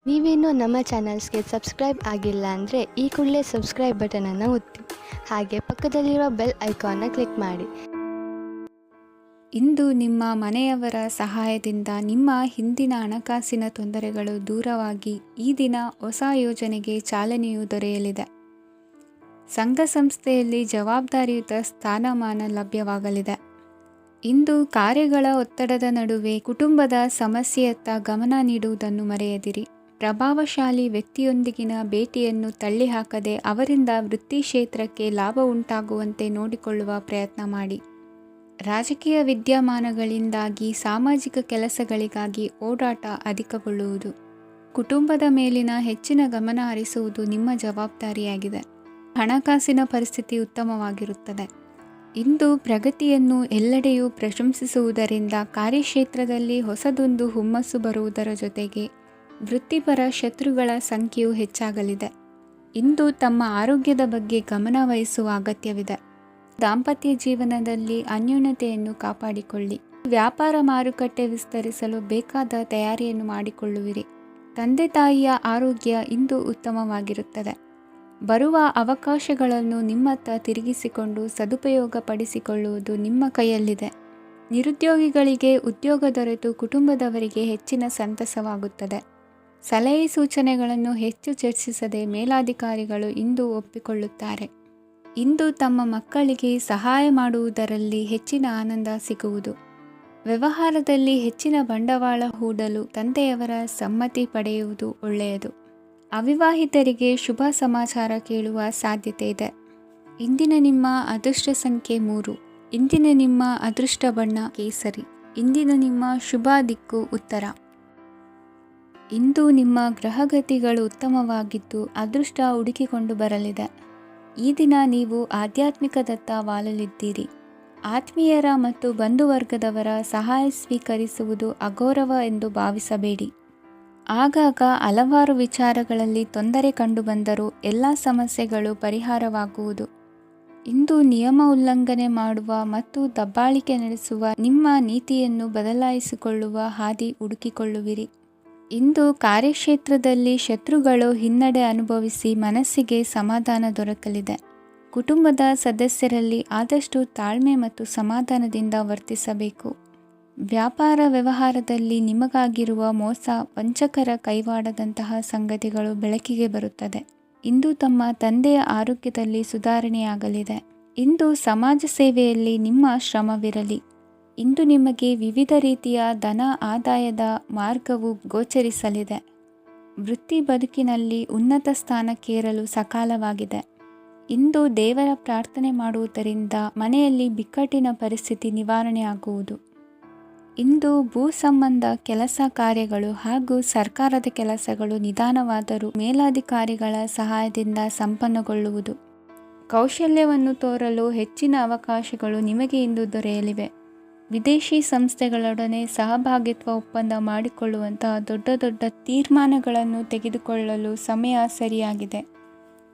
ನೀವೇನೂ ನಮ್ಮ ಚಾನಲ್ಸ್ಗೆ ಸಬ್ಸ್ಕ್ರೈಬ್ ಆಗಿಲ್ಲ ಅಂದರೆ ಈ ಕೂಡಲೇ ಸಬ್ಸ್ಕ್ರೈಬ್ ಬಟನನ್ನು ಒತ್ತಿ, ಹಾಗೆ ಪಕ್ಕದಲ್ಲಿರುವ ಬೆಲ್ ಐಕಾನ್ನ ಕ್ಲಿಕ್ ಮಾಡಿ. ಇಂದು ನಿಮ್ಮ ಮನೆಯವರ ಸಹಾಯದಿಂದ ನಿಮ್ಮ ಹಿಂದಿನ ಹಣಕಾಸಿನ ತೊಂದರೆಗಳು ದೂರವಾಗಿ ಈ ದಿನ ಹೊಸ ಯೋಜನೆಗೆ ಚಾಲನೆಯು ದೊರೆಯಲಿದೆ. ಸಂಘ ಸಂಸ್ಥೆಯಲ್ಲಿ ಜವಾಬ್ದಾರಿಯುತ ಸ್ಥಾನಮಾನ ಲಭ್ಯವಾಗಲಿದೆ. ಇಂದು ಕಾರ್ಯಗಳ ಒತ್ತಡದ ನಡುವೆ ಕುಟುಂಬದ ಸಮಸ್ಯೆಯತ್ತ ಗಮನ ನೀಡುವುದನ್ನು ಮರೆಯದಿರಿ. ಪ್ರಭಾವಶಾಲಿ ವ್ಯಕ್ತಿಯೊಂದಿಗಿನ ಭೇಟಿಯನ್ನು ತಳ್ಳಿಹಾಕದೆ ಅವರಿಂದ ವೃತ್ತಿ ಕ್ಷೇತ್ರಕ್ಕೆ ಲಾಭ ಉಂಟಾಗುವಂತೆ ನೋಡಿಕೊಳ್ಳುವ ಪ್ರಯತ್ನ ಮಾಡಿ. ರಾಜಕೀಯ ವಿದ್ಯಮಾನಗಳಿಂದಾಗಿ ಸಾಮಾಜಿಕ ಕೆಲಸಗಳಿಗಾಗಿ ಓಡಾಟ ಅಧಿಕಗೊಳ್ಳುವುದು. ಕುಟುಂಬದ ಮೇಲಿನ ಹೆಚ್ಚಿನ ಗಮನ ಹರಿಸುವುದು ನಿಮ್ಮ ಜವಾಬ್ದಾರಿಯಾಗಿದೆ. ಹಣಕಾಸಿನ ಪರಿಸ್ಥಿತಿ ಉತ್ತಮವಾಗಿರುತ್ತದೆ. ಇಂದು ಪ್ರಗತಿಯನ್ನು ಎಲ್ಲೆಡೆಯೂ ಪ್ರಶಂಸಿಸುವುದರಿಂದ ಕಾರ್ಯಕ್ಷೇತ್ರದಲ್ಲಿ ಹೊಸದೊಂದು ಹುಮ್ಮಸ್ಸು ಬರುವುದರ ಜೊತೆಗೆ ವೃತ್ತಿಪರ ಶತ್ರುಗಳ ಸಂಖ್ಯೆಯು ಹೆಚ್ಚಾಗಲಿದೆ. ಇಂದು ತಮ್ಮ ಆರೋಗ್ಯದ ಬಗ್ಗೆ ಗಮನ ವಹಿಸುವ ಅಗತ್ಯವಿದೆ. ದಾಂಪತ್ಯ ಜೀವನದಲ್ಲಿ ಅನ್ಯೋನ್ಯತೆಯನ್ನು ಕಾಪಾಡಿಕೊಳ್ಳಿ. ವ್ಯಾಪಾರ ಮಾರುಕಟ್ಟೆ ವಿಸ್ತರಿಸಲು ಬೇಕಾದ ತಯಾರಿಯನ್ನು ಮಾಡಿಕೊಳ್ಳುವಿರಿ. ತಂದೆ ತಾಯಿಯ ಆರೋಗ್ಯ ಇಂದು ಉತ್ತಮವಾಗಿರುತ್ತದೆ. ಬರುವ ಅವಕಾಶಗಳನ್ನು ನಿಮ್ಮತ್ತ ತಿರುಗಿಸಿಕೊಂಡು ಸದುಪಯೋಗಪಡಿಸಿಕೊಳ್ಳುವುದು ನಿಮ್ಮ ಕೈಯಲ್ಲಿದೆ. ನಿರುದ್ಯೋಗಿಗಳಿಗೆ ಉದ್ಯೋಗ ದೊರೆತು ಕುಟುಂಬದವರಿಗೆ ಹೆಚ್ಚಿನ ಸಂತಸವಾಗುತ್ತದೆ. ಸಲಹೆ ಸೂಚನೆಗಳನ್ನು ಹೆಚ್ಚು ಚರ್ಚಿಸದೆ ಮೇಲಾಧಿಕಾರಿಗಳು ಇಂದು ಒಪ್ಪಿಕೊಳ್ಳುತ್ತಾರೆ. ಇಂದು ತಮ್ಮ ಮಕ್ಕಳಿಗೆ ಸಹಾಯ ಮಾಡುವುದರಲ್ಲಿ ಹೆಚ್ಚಿನ ಆನಂದ ಸಿಗುವುದು. ವ್ಯವಹಾರದಲ್ಲಿ ಹೆಚ್ಚಿನ ಬಂಡವಾಳ ಹೂಡಲು ತಂದೆಯವರ ಸಮ್ಮತಿ ಪಡೆಯುವುದು ಒಳ್ಳೆಯದು. ಅವಿವಾಹಿತರಿಗೆ ಶುಭ ಸಮಾಚಾರ ಕೇಳುವ ಸಾಧ್ಯತೆ ಇದೆ. ಇಂದಿನ ನಿಮ್ಮ ಅದೃಷ್ಟ ಸಂಖ್ಯೆ 3. ಇಂದಿನ ನಿಮ್ಮ ಅದೃಷ್ಟ ಬಣ್ಣ ಕೇಸರಿ. ಇಂದಿನ ನಿಮ್ಮ ಶುಭ ದಿಕ್ಕು ಉತ್ತರ. ಇಂದು ನಿಮ್ಮ ಗ್ರಹಗತಿಗಳು ಉತ್ತಮವಾಗಿದ್ದು ಅದೃಷ್ಟ ಹುಡುಕಿಕೊಂಡು ಬರಲಿದೆ. ಈ ದಿನ ನೀವು ಆಧ್ಯಾತ್ಮಿಕದತ್ತ ವಾಲಲಿದ್ದೀರಿ. ಆತ್ಮೀಯರ ಮತ್ತು ಬಂಧುವರ್ಗದವರ ಸಹಾಯ ಸ್ವೀಕರಿಸುವುದು ಅಗೌರವ ಎಂದು ಭಾವಿಸಬೇಡಿ. ಆಗಾಗ ಹಲವಾರು ವಿಚಾರಗಳಲ್ಲಿ ತೊಂದರೆ ಕಂಡುಬಂದರೂ ಎಲ್ಲ ಸಮಸ್ಯೆಗಳು ಪರಿಹಾರವಾಗುವುದು. ಇಂದು ನಿಯಮ ಉಲ್ಲಂಘನೆ ಮಾಡುವ ಮತ್ತು ದಬ್ಬಾಳಿಕೆ ನಡೆಸುವ ನಿಮ್ಮ ನೀತಿಯನ್ನು ಬದಲಾಯಿಸಿಕೊಳ್ಳುವ ಹಾದಿ ಹುಡುಕಿಕೊಳ್ಳುವಿರಿ. ಇಂದು ಕಾರ್ಯಕ್ಷೇತ್ರದಲ್ಲಿ ಶತ್ರುಗಳು ಹಿನ್ನಡೆ ಅನುಭವಿಸಿ ಮನಸ್ಸಿಗೆ ಸಮಾಧಾನ ದೊರಕಲಿದೆ. ಕುಟುಂಬದ ಸದಸ್ಯರಲ್ಲಿ ಆದಷ್ಟು ತಾಳ್ಮೆ ಮತ್ತು ಸಮಾಧಾನದಿಂದ ವರ್ತಿಸಬೇಕು. ವ್ಯಾಪಾರ ವ್ಯವಹಾರದಲ್ಲಿ ನಿಮಗಾಗಿರುವ ಮೋಸ, ವಂಚಕರ ಕೈವಾಡದಂತಹ ಸಂಗತಿಗಳು ಬೆಳಕಿಗೆ ಬರುತ್ತದೆ. ಇಂದು ತಮ್ಮ ತಂದೆಯ ಆರೋಗ್ಯದಲ್ಲಿ ಸುಧಾರಣೆಯಾಗಲಿದೆ. ಇಂದು ಸಮಾಜ ಸೇವೆಯಲ್ಲಿ ನಿಮ್ಮ ಶ್ರಮವಿರಲಿ. ಇಂದು ನಿಮಗೆ ವಿವಿಧ ರೀತಿಯ ಧನ ಆದಾಯದ ಮಾರ್ಗವು ಗೋಚರಿಸಲಿದೆ. ವೃತ್ತಿ ಬದುಕಿನಲ್ಲಿ ಉನ್ನತ ಸ್ಥಾನಕ್ಕೇರಲು ಸಕಾಲವಾಗಿದೆ. ಇಂದು ದೇವರ ಪ್ರಾರ್ಥನೆ ಮಾಡುವುದರಿಂದ ಮನೆಯಲ್ಲಿ ಬಿಕ್ಕಟ್ಟಿನ ಪರಿಸ್ಥಿತಿ ನಿವಾರಣೆಯಾಗುವುದು. ಇಂದು ಭೂ ಸಂಬಂಧ ಕೆಲಸ ಕಾರ್ಯಗಳು ಹಾಗೂ ಸರ್ಕಾರದ ಕೆಲಸಗಳು ನಿಧಾನವಾದರೂ ಮೇಲಾಧಿಕಾರಿಗಳ ಸಹಾಯದಿಂದ ಸಂಪನ್ನಗೊಳ್ಳುವುದು. ಕೌಶಲ್ಯವನ್ನು ತೋರಲು ಹೆಚ್ಚಿನ ಅವಕಾಶಗಳು ನಿಮಗೆ ಇಂದು ದೊರೆಯಲಿವೆ. ವಿದೇಶಿ ಸಂಸ್ಥೆಗಳೊಡನೆ ಸಹಭಾಗಿತ್ವ ಒಪ್ಪಂದ ಮಾಡಿಕೊಳ್ಳುವಂತಹ ದೊಡ್ಡ ದೊಡ್ಡ ತೀರ್ಮಾನಗಳನ್ನು ತೆಗೆದುಕೊಳ್ಳಲು ಸಮಯ ಸರಿಯಾಗಿದೆ.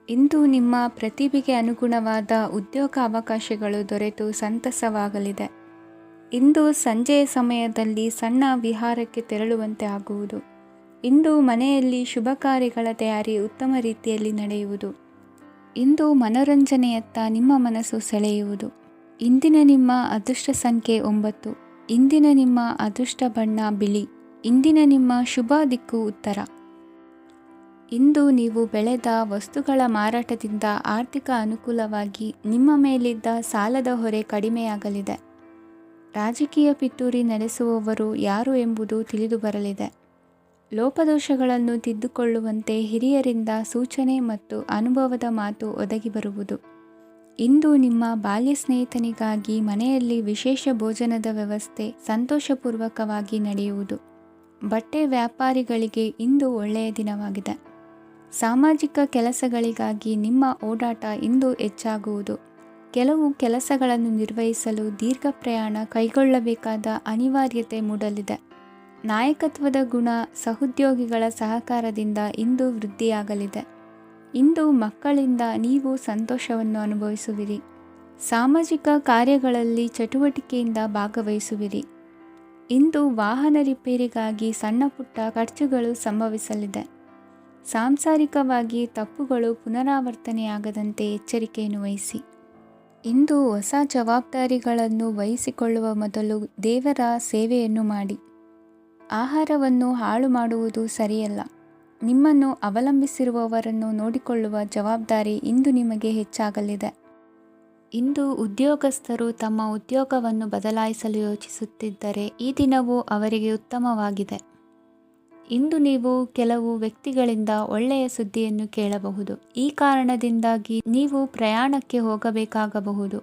ಇಂದು ನಿಮ್ಮ ಪ್ರತಿಭೆಗೆ ಅನುಗುಣವಾದ ಉದ್ಯೋಗ ಅವಕಾಶಗಳು ದೊರೆತು ಸಂತಸವಾಗಲಿದೆ. ಇಂದು ಸಂಜೆಯ ಸಮಯದಲ್ಲಿ ಸಣ್ಣ ವಿಹಾರಕ್ಕೆ ತೆರಳುವಂತೆ ಆಗುವುದು. ಇಂದು ಮನೆಯಲ್ಲಿ ಶುಭ ಕಾರ್ಯಗಳ ತಯಾರಿ ಉತ್ತಮ ರೀತಿಯಲ್ಲಿ ನಡೆಯುವುದು. ಇಂದು ಮನೋರಂಜನೆಯತ್ತ ನಿಮ್ಮ ಮನಸ್ಸು ಸೆಳೆಯುವುದು. ಇಂದಿನ ನಿಮ್ಮ ಅದೃಷ್ಟ ಸಂಖ್ಯೆ 9. ಇಂದಿನ ನಿಮ್ಮ ಅದೃಷ್ಟ ಬಣ್ಣ ಬಿಳಿ. ಇಂದಿನ ನಿಮ್ಮ ಶುಭ ದಿಕ್ಕು ಉತ್ತರ. ಇಂದು ನೀವು ಬೆಳೆದ ವಸ್ತುಗಳ ಮಾರಾಟದಿಂದ ಆರ್ಥಿಕ ಅನುಕೂಲವಾಗಿ ನಿಮ್ಮ ಮೇಲಿದ್ದ ಸಾಲದ ಹೊರೆ ಕಡಿಮೆಯಾಗಲಿದೆ. ರಾಜಕೀಯ ಪಿತೂರಿ ನಡೆಸುವವರು ಯಾರು ಎಂಬುದು ತಿಳಿದು ಬರಲಿದೆ. ಲೋಪದೋಷಗಳನ್ನು ತಿದ್ದುಕೊಳ್ಳುವಂತೆ ಹಿರಿಯರಿಂದ ಸೂಚನೆ ಮತ್ತು ಅನುಭವದ ಮಾತು ಒದಗಿ ಬರುವುದು. ಇಂದು ನಿಮ್ಮ ಬಾಲ್ಯ ಸ್ನೇಹಿತನಿಗಾಗಿ ಮನೆಯಲ್ಲಿ ವಿಶೇಷ ಭೋಜನದ ವ್ಯವಸ್ಥೆ ಸಂತೋಷಪೂರ್ವಕವಾಗಿ ನಡೆಯುವುದು. ಬಟ್ಟೆ ವ್ಯಾಪಾರಿಗಳಿಗೆ ಇಂದು ಒಳ್ಳೆಯ ದಿನವಾಗಿದೆ. ಸಾಮಾಜಿಕ ಕೆಲಸಗಳಿಗಾಗಿ ನಿಮ್ಮ ಓಡಾಟ ಇಂದು ಹೆಚ್ಚಾಗುವುದು. ಕೆಲವು ಕೆಲಸಗಳನ್ನು ನಿರ್ವಹಿಸಲು ದೀರ್ಘ ಪ್ರಯಾಣ ಕೈಗೊಳ್ಳಬೇಕಾದ ಅನಿವಾರ್ಯತೆ ಮೂಡಲಿದೆ. ನಾಯಕತ್ವದ ಗುಣ, ಸಹೋದ್ಯೋಗಿಗಳ ಸಹಕಾರದಿಂದ ಇಂದು ವೃದ್ಧಿಯಾಗಲಿದೆ. ಇಂದು ಮಕ್ಕಳಿಂದ ನೀವು ಸಂತೋಷವನ್ನು ಅನುಭವಿಸುವಿರಿ. ಸಾಮಾಜಿಕ ಕಾರ್ಯಗಳಲ್ಲಿ ಚಟುವಟಿಕೆಯಿಂದ ಭಾಗವಹಿಸುವಿರಿ. ಇಂದು ವಾಹನ ರಿಪೇರಿಗಾಗಿ ಸಣ್ಣ ಪುಟ್ಟ ಖರ್ಚುಗಳು ಸಂಭವಿಸಲಿದೆ. ಸಾಂಸಾರಿಕವಾಗಿ ತಪ್ಪುಗಳು ಪುನರಾವರ್ತನೆಯಾಗದಂತೆ ಎಚ್ಚರಿಕೆಯನ್ನು ವಹಿಸಿ. ಇಂದು ಹೊಸ ಜವಾಬ್ದಾರಿಗಳನ್ನು ವಹಿಸಿಕೊಳ್ಳುವ ಮೊದಲು ದೇವರ ಸೇವೆಯನ್ನು ಮಾಡಿ. ಆಹಾರವನ್ನು ಹಾಳು ಮಾಡುವುದು ಸರಿಯಲ್ಲ. ನಿಮ್ಮನ್ನು ಅವಲಂಬಿಸಿರುವವರನ್ನು ನೋಡಿಕೊಳ್ಳುವ ಜವಾಬ್ದಾರಿ ಇಂದು ನಿಮಗೆ ಹೆಚ್ಚಾಗಲಿದೆ. ಇಂದು ಉದ್ಯೋಗಸ್ಥರು ತಮ್ಮ ಉದ್ಯೋಗವನ್ನು ಬದಲಾಯಿಸಲು ಯೋಚಿಸುತ್ತಿದ್ದರೆ ಈ ದಿನವೂ ಅವರಿಗೆ ಉತ್ತಮವಾಗಿದೆ. ಇಂದು ನೀವು ಕೆಲವು ವ್ಯಕ್ತಿಗಳಿಂದ ಒಳ್ಳೆಯ ಸುದ್ದಿಯನ್ನು ಕೇಳಬಹುದು. ಈ ಕಾರಣದಿಂದಾಗಿ ನೀವು ಪ್ರಯಾಣಕ್ಕೆ ಹೋಗಬೇಕಾಗಬಹುದು.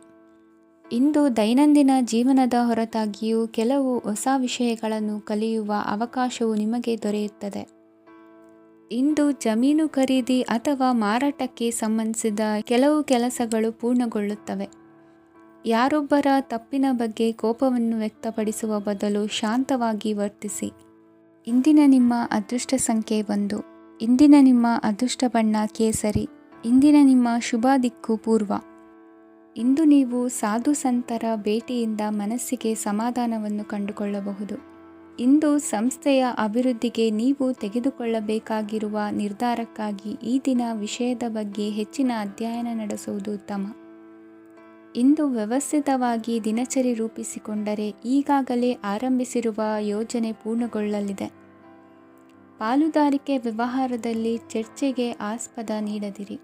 ಇಂದು ದೈನಂದಿನ ಜೀವನದ ಹೊರತಾಗಿಯೂ ಕೆಲವು ಹೊಸ ವಿಷಯಗಳನ್ನು ಕಲಿಯುವ ಅವಕಾಶವು ನಿಮಗೆ ದೊರೆಯುತ್ತದೆ. ಇಂದು ಜಮೀನು ಖರೀದಿ ಅಥವಾ ಮಾರಾಟಕ್ಕೆ ಸಂಬಂಧಿಸಿದ ಕೆಲವು ಕೆಲಸಗಳು ಪೂರ್ಣಗೊಳ್ಳುತ್ತವೆ. ಯಾರೊಬ್ಬರ ತಪ್ಪಿನ ಬಗ್ಗೆ ಕೋಪವನ್ನು ವ್ಯಕ್ತಪಡಿಸುವ ಬದಲು ಶಾಂತವಾಗಿ ವರ್ತಿಸಿ. ಇಂದಿನ ನಿಮ್ಮ ಅದೃಷ್ಟ ಸಂಖ್ಯೆ 1. ಇಂದಿನ ನಿಮ್ಮ ಅದೃಷ್ಟ ಬಣ್ಣ ಕೇಸರಿ. ಇಂದಿನ ನಿಮ್ಮ ಶುಭ ದಿಕ್ಕು ಪೂರ್ವ. ಇಂದು ನೀವು ಸಾಧು ಸಂತರ ಭೇಟಿಯಿಂದ ಮನಸ್ಸಿಗೆ ಸಮಾಧಾನವನ್ನು ಕಂಡುಕೊಳ್ಳಬಹುದು. ಇಂದು ಸಂಸ್ಥೆಯ ಅಭಿವೃದ್ಧಿಗೆ ನೀವು ತೆಗೆದುಕೊಳ್ಳಬೇಕಾಗಿರುವ ನಿರ್ಧಾರಕ್ಕಾಗಿ ಈ ದಿನ ವಿಷಯದ ಬಗ್ಗೆ ಹೆಚ್ಚಿನ ಅಧ್ಯಯನ ನಡೆಸುವುದು ಉತ್ತಮ. ಇಂದು ವ್ಯವಸ್ಥಿತವಾಗಿ ದಿನಚರಿ ರೂಪಿಸಿಕೊಂಡರೆ ಈಗಾಗಲೇ ಆರಂಭಿಸಿರುವ ಯೋಜನೆ ಪೂರ್ಣಗೊಳ್ಳಲಿದೆ. ಪಾಲುದಾರಿಕೆ ವ್ಯವಹಾರದಲ್ಲಿ ಚರ್ಚೆಗೆ ಆಸ್ಪದ ನೀಡದಿರಿ.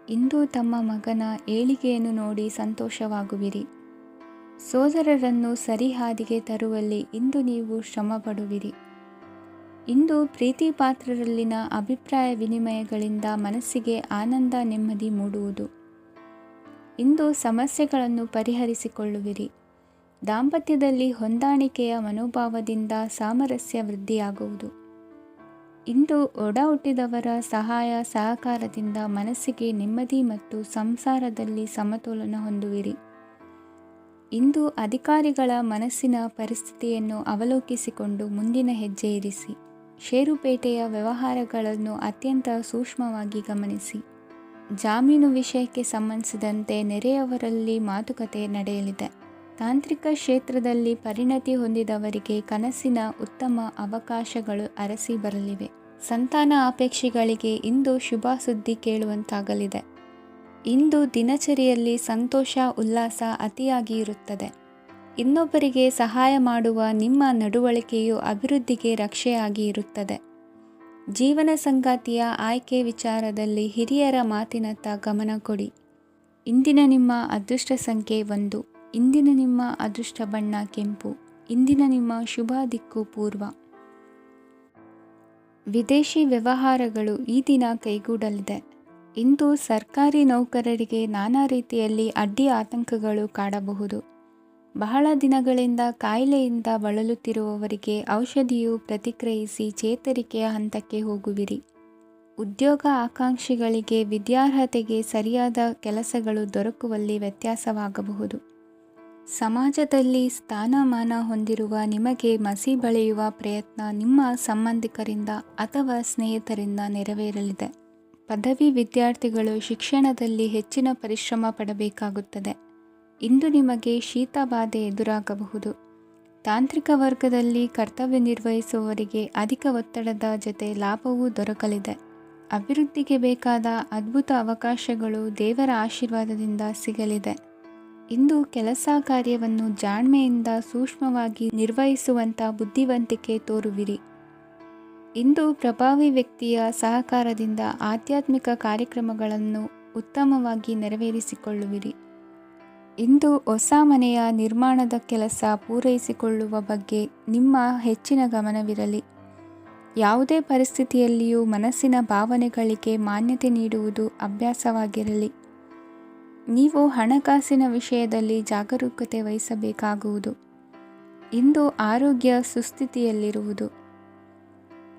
ಇಂದು ತಮ್ಮ ಮಗನ ಏಳಿಗೆಯನ್ನು ನೋಡಿ ಸಂತೋಷವಾಗುವಿರಿ. ಸೋದರರನ್ನು ಸರಿಹಾದಿಗೆ ತರುವಲ್ಲಿ ಇಂದು ನೀವು ಶ್ರಮಪಡುವಿರಿ. ಇಂದು ಪ್ರೀತಿ ಪಾತ್ರರಲ್ಲಿನ ಅಭಿಪ್ರಾಯ ವಿನಿಮಯಗಳಿಂದ ಮನಸ್ಸಿಗೆ ಆನಂದ ನೆಮ್ಮದಿ ಮೂಡುವುದು. ಇಂದು ಸಮಸ್ಯೆಗಳನ್ನು ಪರಿಹರಿಸಿಕೊಳ್ಳುವಿರಿ. ದಾಂಪತ್ಯದಲ್ಲಿ ಹೊಂದಾಣಿಕೆಯ ಮನೋಭಾವದಿಂದ ಸಾಮರಸ್ಯ ವೃದ್ಧಿಯಾಗುವುದು. ಇಂದು ಒಡ ಹುಟ್ಟಿದವರ ಸಹಾಯ ಸಹಕಾರದಿಂದ ಮನಸ್ಸಿಗೆ ನೆಮ್ಮದಿ ಮತ್ತು ಸಂಸಾರದಲ್ಲಿ ಸಮತೋಲನ ಹೊಂದುವಿರಿ. ಇಂದು ಅಧಿಕಾರಿಗಳ ಮನಸ್ಸಿನ ಪರಿಸ್ಥಿತಿಯನ್ನು ಅವಲೋಕಿಸಿಕೊಂಡು ಮುಂದಿನ ಹೆಜ್ಜೆ ಇರಿಸಿ. ಷೇರುಪೇಟೆಯ ವ್ಯವಹಾರಗಳನ್ನು ಅತ್ಯಂತ ಸೂಕ್ಷ್ಮವಾಗಿ ಗಮನಿಸಿ. ಜಾಮೀನು ವಿಷಯಕ್ಕೆ ಸಂಬಂಧಿಸಿದಂತೆ ನೆರೆಯವರಲ್ಲಿ ಮಾತುಕತೆ ನಡೆಯಲಿದೆ. ತಾಂತ್ರಿಕ ಕ್ಷೇತ್ರದಲ್ಲಿ ಪರಿಣತಿ ಹೊಂದಿದವರಿಗೆ ಕನಸಿನ ಉತ್ತಮ ಅವಕಾಶಗಳು ಅರಸಿ ಬರಲಿವೆ. ಸಂತಾನ ಅಪೇಕ್ಷಿಗಳಿಗೆ ಇಂದು ಶುಭ ಸುದ್ದಿ ಕೇಳುವಂತಾಗಲಿದೆ. ಇಂದು ದಿನಚರಿಯಲ್ಲಿ ಸಂತೋಷ ಉಲ್ಲಾಸ ಅತಿಯಾಗಿ ಇರುತ್ತದೆ. ಇನ್ನೊಬ್ಬರಿಗೆ ಸಹಾಯ ಮಾಡುವ ನಿಮ್ಮ ನಡವಳಿಕೆಯು ಅಭಿವೃದ್ಧಿಗೆ ರಕ್ಷೆಯಾಗಿ ಇರುತ್ತದೆ. ಜೀವನ ಸಂಗಾತಿಯ ಆಯ್ಕೆ ವಿಚಾರದಲ್ಲಿ ಹಿರಿಯರ ಮಾತಿನತ್ತ ಗಮನ ಕೊಡಿ. ಇಂದಿನ ನಿಮ್ಮ ಅದೃಷ್ಟ ಸಂಖ್ಯೆ 1. ಇಂದಿನ ನಿಮ್ಮ ಅದೃಷ್ಟ ಬಣ್ಣ ಕೆಂಪು. ಇಂದಿನ ನಿಮ್ಮ ಶುಭ ದಿಕ್ಕು ಪೂರ್ವ. ವಿದೇಶಿ ವ್ಯವಹಾರಗಳು ಈ ದಿನ ಕೈಗೂಡಲಿದೆ. ಇಂದು ಸರ್ಕಾರಿ ನೌಕರರಿಗೆ ನಾನಾ ರೀತಿಯಲ್ಲಿ ಅಡ್ಡಿ ಆತಂಕಗಳು ಕಾಡಬಹುದು. ಬಹಳ ದಿನಗಳಿಂದ ಕಾಯಿಲೆಯಿಂದ ಬಳಲುತ್ತಿರುವವರಿಗೆ ಔಷಧಿಯು ಪ್ರತಿಕ್ರಿಯಿಸಿ ಚೇತರಿಕೆಯ ಹಂತಕ್ಕೆ ಹೋಗುವಿರಿ. ಉದ್ಯೋಗ ಆಕಾಂಕ್ಷಿಗಳಿಗೆ ವಿದ್ಯಾರ್ಹತೆಗೆ ಸರಿಯಾದ ಕೆಲಸಗಳು ದೊರಕುವಲ್ಲಿ ವ್ಯತ್ಯಾಸವಾಗಬಹುದು. ಸಮಾಜದಲ್ಲಿ ಸ್ಥಾನಮಾನ ಹೊಂದಿರುವ ನಿಮಗೆ ಮಸಿ ಬಳಿಯುವ ಪ್ರಯತ್ನ ನಿಮ್ಮ ಸಂಬಂಧಿಕರಿಂದ ಅಥವಾ ಸ್ನೇಹಿತರಿಂದ ನೆರವೇರಲಿದೆ. ಪದವಿ ವಿದ್ಯಾರ್ಥಿಗಳು ಶಿಕ್ಷಣದಲ್ಲಿ ಹೆಚ್ಚಿನ ಪರಿಶ್ರಮ ಪಡಬೇಕಾಗುತ್ತದೆ. ಇಂದು ನಿಮಗೆ ಶೀತ ಬಾಧೆ ಎದುರಾಗಬಹುದು. ತಾಂತ್ರಿಕ ವರ್ಗದಲ್ಲಿ ಕರ್ತವ್ಯ ನಿರ್ವಹಿಸುವವರಿಗೆ ಅಧಿಕ ಒತ್ತಡದ ಜೊತೆ ಲಾಭವೂ ದೊರಕಲಿದೆ. ಅಭಿವೃದ್ಧಿಗೆ ಬೇಕಾದ ಅದ್ಭುತ ಅವಕಾಶಗಳು ದೇವರ ಆಶೀರ್ವಾದದಿಂದ ಸಿಗಲಿದೆ. ಇಂದು ಕೆಲಸ ಕಾರ್ಯವನ್ನು ಜಾಣ್ಮೆಯಿಂದ ಸೂಕ್ಷ್ಮವಾಗಿ ನಿರ್ವಹಿಸುವಂಥ ಬುದ್ಧಿವಂತಿಕೆ ತೋರುವಿರಿ. ಇಂದು ಪ್ರಭಾವಿ ವ್ಯಕ್ತಿಯ ಸಹಕಾರದಿಂದ ಆಧ್ಯಾತ್ಮಿಕ ಕಾರ್ಯಕ್ರಮಗಳನ್ನು ಉತ್ತಮವಾಗಿ ನೆರವೇರಿಸಿಕೊಳ್ಳುವಿರಿ. ಇಂದು ಹೊಸ ಮನೆಯ ನಿರ್ಮಾಣದ ಕೆಲಸ ಪೂರೈಸಿಕೊಳ್ಳುವ ಬಗ್ಗೆ ನಿಮ್ಮ ಹೆಚ್ಚಿನ ಗಮನವಿರಲಿ. ಯಾವುದೇ ಪರಿಸ್ಥಿತಿಯಲ್ಲಿಯೂ ಮನಸ್ಸಿನ ಭಾವನೆಗಳಿಗೆ ಮಾನ್ಯತೆ ನೀಡುವುದು ಅಭ್ಯಾಸವಾಗಿರಲಿ. ನೀವು ಹಣಕಾಸಿನ ವಿಷಯದಲ್ಲಿ ಜಾಗರೂಕತೆ ವಹಿಸಬೇಕಾಗುವುದು. ಇಂದು ಆರೋಗ್ಯ ಸುಸ್ಥಿತಿಯಲ್ಲಿರುವುದು.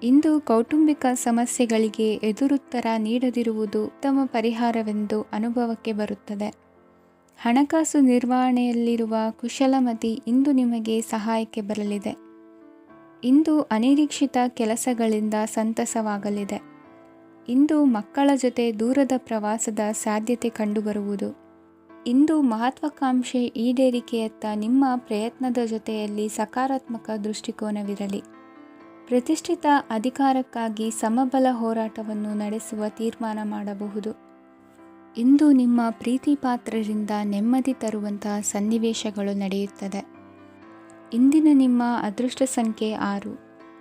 ಇಂದು ಕೌಟುಂಬಿಕ ಸಮಸ್ಯೆಗಳಿಗೆ ಎದುರುತ್ತರ ನೀಡದಿರುವುದು ಉತ್ತಮ ಪರಿಹಾರವೆಂದು ಅನುಭವಕ್ಕೆ ಬರುತ್ತದೆ. ಹಣಕಾಸು ನಿರ್ವಹಣೆಯಲ್ಲಿರುವ ಕುಶಲಮತಿ ಇಂದು ನಿಮಗೆ ಸಹಾಯಕ್ಕೆ ಬರಲಿದೆ. ಇಂದು ಅನಿರೀಕ್ಷಿತ ಕೆಲಸಗಳಿಂದ ಸಂತಸವಾಗಲಿದೆ. ಇಂದು ಮಕ್ಕಳ ಜೊತೆ ದೂರದ ಪ್ರವಾಸದ ಸಾಧ್ಯತೆ ಕಂಡುಬರುವುದು. ಇಂದು ಮಹತ್ವಾಕಾಂಕ್ಷೆ ಈಡೇರಿಕೆಯತ್ತ ನಿಮ್ಮ ಪ್ರಯತ್ನದ ಜೊತೆಯಲ್ಲಿ ಸಕಾರಾತ್ಮಕ ದೃಷ್ಟಿಕೋನವಿರಲಿ. ಪ್ರತಿಷ್ಠಿತ ಅಧಿಕಾರಕ್ಕಾಗಿ ಸಮಬಲ ಹೋರಾಟವನ್ನು ನಡೆಸುವ ತೀರ್ಮಾನ ಮಾಡಬಹುದು. ಇಂದು ನಿಮ್ಮ ಪ್ರೀತಿ ಪಾತ್ರರಿಂದ ನೆಮ್ಮದಿ ತರುವಂತಹ ಸನ್ನಿವೇಶಗಳು ನಡೆಯುತ್ತದೆ. ಇಂದಿನ ನಿಮ್ಮ ಅದೃಷ್ಟ ಸಂಖ್ಯೆ 6.